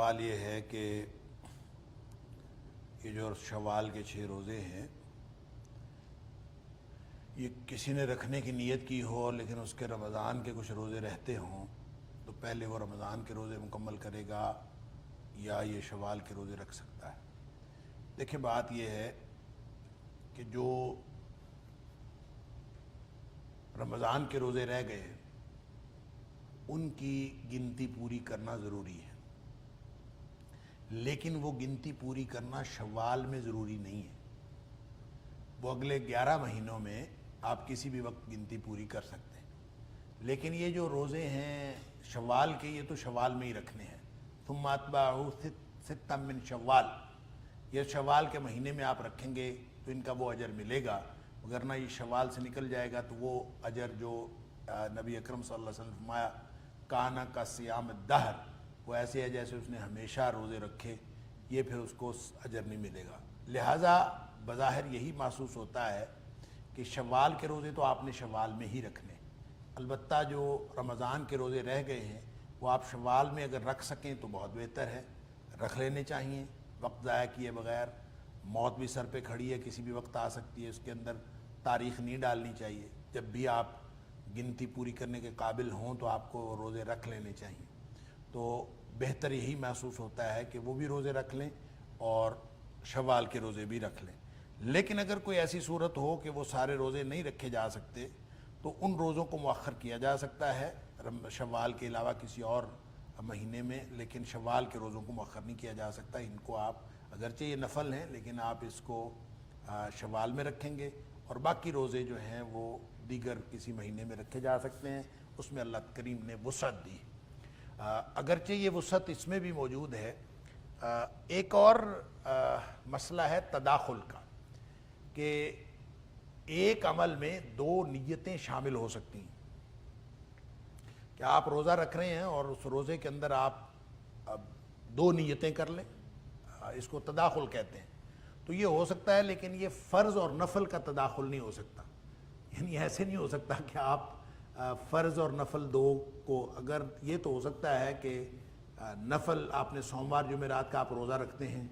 سوال یہ ہے کہ یہ جو شوال کے 6 روزے ہیں یہ کسی نے رکھنے کی نیت کی ہو لیکن اس کے رمضان کے کچھ روزے رہتے ہوں تو پہلے وہ رمضان کے روزے مکمل کرے گا یا یہ شوال کے روزے رکھ سکتا ہے؟ دیکھیں بات یہ ہے کہ جو رمضان کے روزے رہ گئے ان کی گنتی پوری کرنا ضروری ہے، لیکن وہ گنتی پوری کرنا شوال میں ضروری نہیں ہے۔ وہ اگلے 11 مہینوں میں آپ کسی بھی وقت گنتی پوری کر سکتے ہیں، لیکن یہ جو روزے ہیں شوال کے یہ تو شوال میں ہی رکھنے ہیں۔ ثم اتبعوا ستا من شوال، یہ شوال کے مہینے میں آپ رکھیں گے تو ان کا وہ اجر ملے گا، ورنہ یہ شوال سے نکل جائے گا تو وہ اجر جو نبی اکرم صلی اللہ علیہ وسلم نے فرمایا کانا کا صیام الدہر، وہ ایسے ہے جیسے اس نے ہمیشہ روزے رکھے، یہ پھر اس کو اجر نہیں ملے گا۔ لہٰذا بظاہر یہی محسوس ہوتا ہے کہ شوال کے روزے تو آپ نے شوال میں ہی رکھنے، البتہ جو رمضان کے روزے رہ گئے ہیں وہ آپ شوال میں اگر رکھ سکیں تو بہت بہتر ہے، رکھ لینے چاہیے وقت ضائع کیے بغیر۔ موت بھی سر پہ کھڑی ہے، کسی بھی وقت آ سکتی ہے، اس کے اندر تاریخ نہیں ڈالنی چاہیے۔ جب بھی آپ گنتی پوری کرنے کے قابل ہوں تو آپ کو روزے رکھ لینے چاہیے۔ تو بہتر یہی محسوس ہوتا ہے کہ وہ بھی روزے رکھ لیں اور شوال کے روزے بھی رکھ لیں۔ لیکن اگر کوئی ایسی صورت ہو کہ وہ سارے روزے نہیں رکھے جا سکتے تو ان روزوں کو مؤخر کیا جا سکتا ہے شوال کے علاوہ کسی اور مہینے میں، لیکن شوال کے روزوں کو مؤخر نہیں کیا جا سکتا۔ ان کو آپ اگرچہ یہ نفل ہیں لیکن آپ اس کو شوال میں رکھیں گے، اور باقی روزے جو ہیں وہ دیگر کسی مہینے میں رکھے جا سکتے ہیں، اس میں اللہ کریم نے وسعت دی۔ اگرچہ یہ وسعت اس میں بھی موجود ہے، ایک اور مسئلہ ہے تداخل کا، کہ ایک عمل میں 2 نیتیں شامل ہو سکتی ہیں، کہ آپ روزہ رکھ رہے ہیں اور اس روزے کے اندر آپ 2 نیتیں کر لیں، اس کو تداخل کہتے ہیں۔ تو یہ ہو سکتا ہے، لیکن یہ فرض اور نفل کا تداخل نہیں ہو سکتا، یعنی ایسے نہیں ہو سکتا کہ آپ فرض اور نفل 2 کو، اگر یہ تو ہو سکتا ہے کہ نفل آپ نے سوموار جمعرات کا آپ روزہ رکھتے ہیں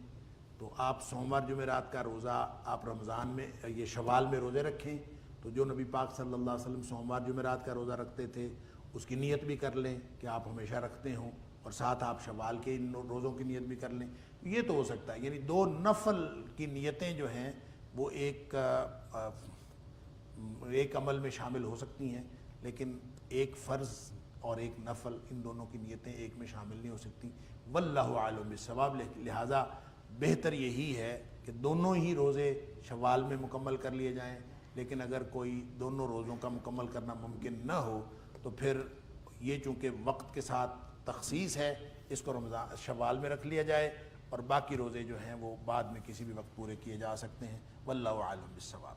تو آپ سوموار جمعرات کا روزہ آپ رمضان میں یہ شوال میں روزے رکھیں، تو جو نبی پاک صلی اللہ علیہ وسلم سوموار جمعرات کا روزہ رکھتے تھے اس کی نیت بھی کر لیں کہ آپ ہمیشہ رکھتے ہوں، اور ساتھ آپ شوال کے ان روزوں کی نیت بھی کر لیں، یہ تو ہو سکتا ہے۔ یعنی 2 نفل کی نیتیں جو ہیں وہ ایک عمل میں شامل ہو سکتی ہیں، لیکن ایک فرض اور ایک نفل ان دونوں کی نیتیں ایک میں شامل نہیں ہو سکتی۔ واللہ اعلم بالصواب، لہٰذا بہتر یہی ہے کہ دونوں ہی روزے شوال میں مکمل کر لیے جائیں، لیکن اگر کوئی دونوں روزوں کا مکمل کرنا ممکن نہ ہو تو پھر یہ چونکہ وقت کے ساتھ تخصیص ہے، اس کو رمضان شوال میں رکھ لیا جائے، اور باقی روزے جو ہیں وہ بعد میں کسی بھی وقت پورے کیے جا سکتے ہیں۔ واللہ اعلم بالصواب۔